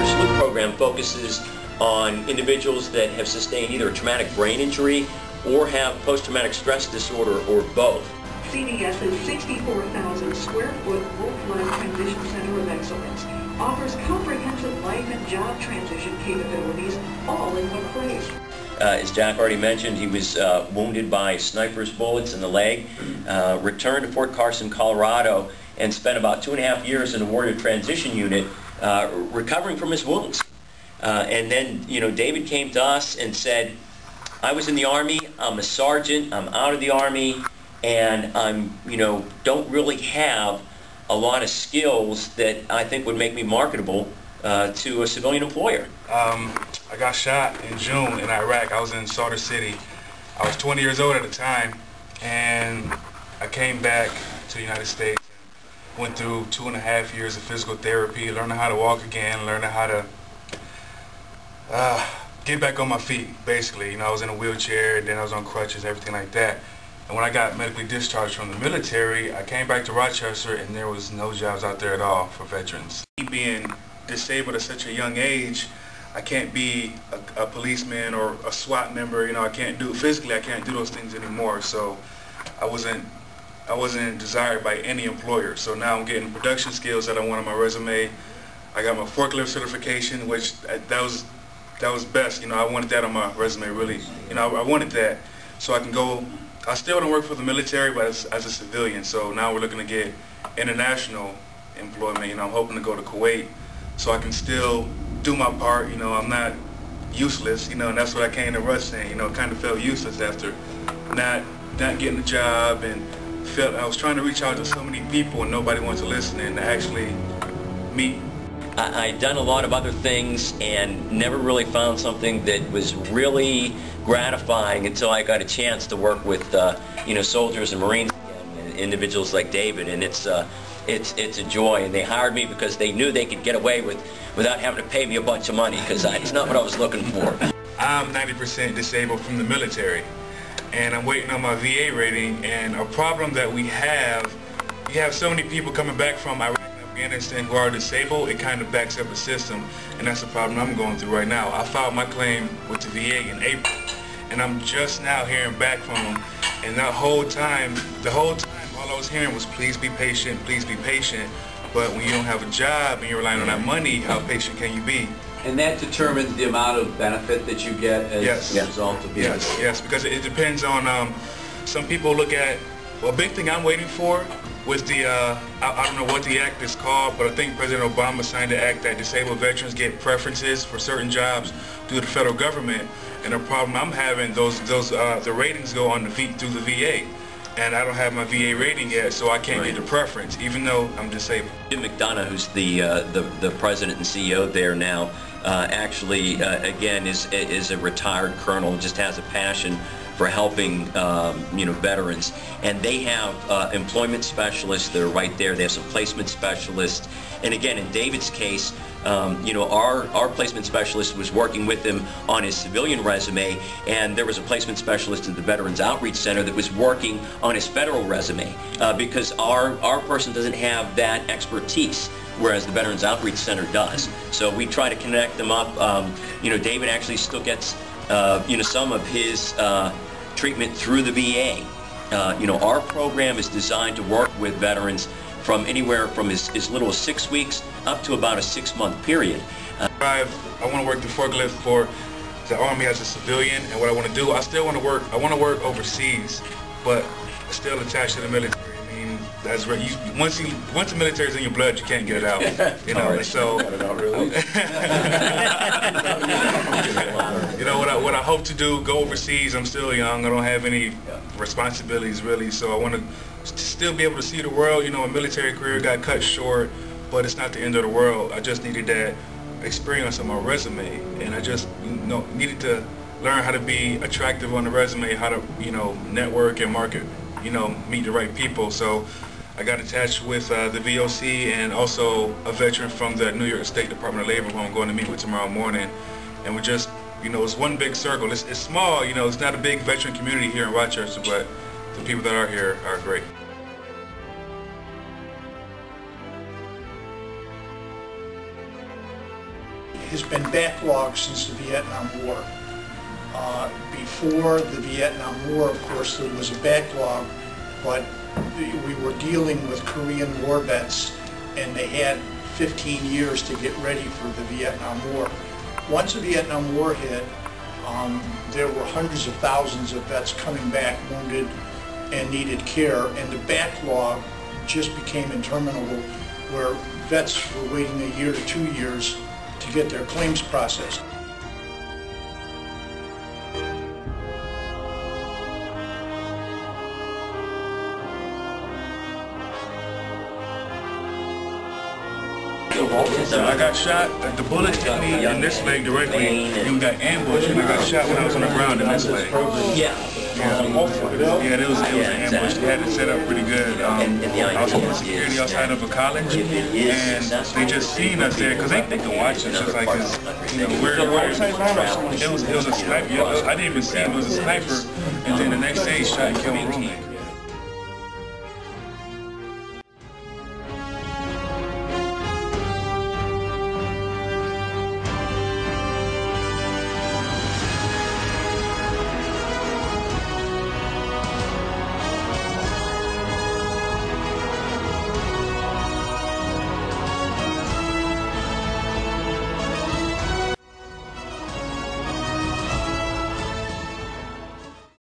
Salute program focuses on individuals that have sustained either a traumatic brain injury or have post-traumatic stress disorder or both. CDS's 64,000 square foot Wolf-led Transition Center of Excellence offers comprehensive life and job transition capabilities all in one place. As Jack already mentioned, he was wounded by sniper's bullets in the leg, returned to Fort Carson, Colorado, and spent about 2.5 years in a warrior transition unit recovering from his wounds. And then, David came to us and said, I was in the Army, I'm a sergeant, I'm out of the Army, and I'm, don't really have a lot of skills that I think would make me marketable to a civilian employer. I got shot in June in Iraq. I was in Salter City. I was 20 years old at the time, and I came back to the United States and went through 2.5 years of physical therapy, learning how to walk again, learning how to get back on my feet, basically. I was in a wheelchair, then I was on crutches, everything like that. And when I got medically discharged from the military, I came back to Rochester, and there was no jobs out there at all for veterans. Being disabled at such a young age, I can't be a policeman or a SWAT member. I can't do physically. I can't do those things anymore. So I wasn't desired by any employer. So now I'm getting production skills that I want on my resume. I got my forklift certification, which that was best. I wanted that on my resume, really. I wanted that so I can go. I still don't work for the military, but as a civilian. So now we're looking to get international employment. I'm hoping to go to Kuwait so I can still do my part. I'm not useless, and that's what I came to Rush saying. Kind of felt useless after not getting a job, and felt I was trying to reach out to so many people and nobody wanted to listen and actually meet. I'd done a lot of other things and never really found something that was really gratifying until I got a chance to work with soldiers and Marines and individuals like David, and it's a joy. And they hired me because they knew they could get away without having to pay me a bunch of money, because it's not what I was looking for. I'm 90% disabled from the military, and I'm waiting on my VA rating. And a problem that we have so many people coming back from Iraq and Afghanistan who are disabled, it kind of backs up the system, and that's the problem I'm going through right now. I filed my claim with the VA in April, and I'm just now hearing back from them. And the whole time, all I was hearing was, please be patient, please be patient. But when you don't have a job and you're relying on that money, how patient can you be? And that determines the amount of benefit that you get as a result of being disabled. Yes, because it depends on, some people look at, well, a big thing I'm waiting for was the, I don't know what the act is called, but I think President Obama signed the act that disabled veterans get preferences for certain jobs through the federal government. And the problem I'm having, the ratings go on through the VA. And I don't have my VA rating yet, so I can't get the preference, even though I'm disabled. Jim McDonough, who's the president and CEO there now, actually, again, is a retired colonel, just has a passion for helping, veterans. And they have employment specialists that are right there. They have some placement specialists. And again, in David's case, our placement specialist was working with him on his civilian resume, and there was a placement specialist at the Veterans Outreach Center that was working on his federal resume, because our person doesn't have that expertise, whereas the Veterans Outreach Center does. So we try to connect them up. David actually still gets some of his treatment through the VA. Our program is designed to work with veterans from anywhere from as little as 6 weeks up to about a 6-month period. I want to work the forklift for the Army as a civilian, and what I want to do, I want to work overseas, but still attached to the military. I mean, that's right. Once the military's in your blood, you can't get it out. Right. So what I hope to do, go overseas. I'm still young. I don't have any responsibilities really, so I want to still be able to see the world. A military career got cut short, but it's not the end of the world. I just needed that experience on my resume, and I just needed to learn how to be attractive on the resume, how to network and market, meet the right people. So I got attached with the VOC and also a veteran from the New York State Department of Labor, who I'm going to meet with tomorrow morning. And we're just, it's one big circle. It's small, it's not a big veteran community here in Rochester, but the people that are here are great. has been backlogged since the Vietnam War. Before the Vietnam War, of course, there was a backlog, but we were dealing with Korean war vets, and they had 15 years to get ready for the Vietnam War. Once the Vietnam War hit, there were hundreds of thousands of vets coming back wounded and needed care, and the backlog just became interminable, where vets were waiting a year to 2 years to get their claims processed. I got shot, the bullet hit me in this leg directly, and we got ambushed, and I got shot when I was on the ground in this leg. Yeah, it was an ambush. They had it set up pretty good. I was holding security outside of a college, and they just seen us there, because they can watch us, just like, it was a sniper. I didn't even see him, it was a sniper, and then the next day he shot and killed a roommate.